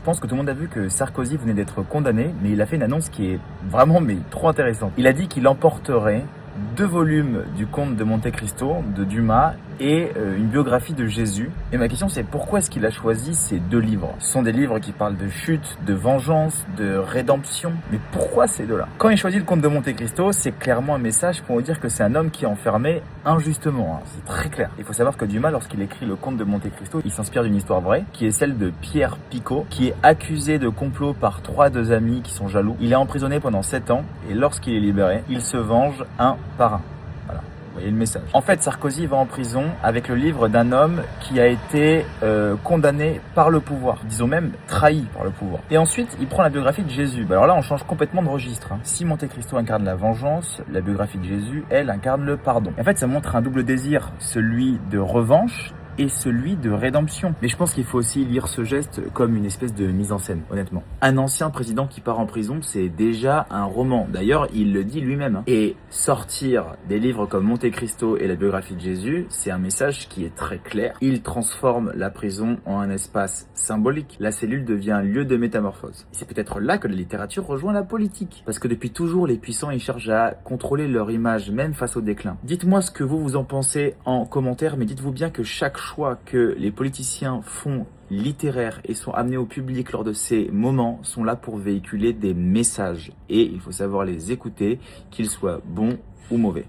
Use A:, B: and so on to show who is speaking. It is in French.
A: pense que tout le monde a vu que Sarkozy venait d'être condamné, mais il a fait une annonce qui est vraiment trop intéressante. Il a dit qu'il emporterait 2 volumes du Comte de Monte Cristo de Dumas et une biographie de Jésus. Et ma question c'est pourquoi est-ce qu'il a choisi ces 2 livres? Ce sont des livres qui parlent de chute, de vengeance, de rédemption. Mais pourquoi ces 2-là? Quand il choisit le Comte de Monte Cristo, c'est clairement un message pour nous dire que c'est un homme qui est enfermé injustement. C'est très clair. Il faut savoir que Dumas, lorsqu'il écrit le Comte de Monte Cristo, il s'inspire d'une histoire vraie, qui est celle de Pierre Picot, qui est accusé de complot par 3 de ses amis qui sont jaloux. Il est emprisonné pendant 7 ans, et lorsqu'il est libéré, il se venge un par un. Voilà, vous voyez le message. En fait, Sarkozy va en prison avec le livre d'un homme qui a été condamné par le pouvoir, disons même trahi par le pouvoir. Et ensuite, il prend la biographie de Jésus. Alors là, on change complètement de registre. Si Monte Cristo incarne la vengeance, la biographie de Jésus, elle, incarne le pardon. En fait, ça montre un double désir, celui de revanche et celui de rédemption. Mais je pense qu'il faut aussi lire ce geste comme une espèce de mise en scène, honnêtement. Un ancien président qui part en prison, c'est déjà un roman. D'ailleurs, il le dit lui-même. Et sortir des livres comme Monte Cristo et la biographie de Jésus, c'est un message qui est très clair. Il transforme la prison en un espace symbolique. La cellule devient un lieu de métamorphose. Et c'est peut-être là que la littérature rejoint la politique. Parce que depuis toujours, les puissants, ils cherchent à contrôler leur image, même face au déclin. Dites-moi ce que vous en pensez en commentaire, mais dites-vous bien que chaque choix que les politiciens font littéraires et sont amenés au public lors de ces moments sont là pour véhiculer des messages. Et il faut savoir les écouter, qu'ils soient bons ou mauvais.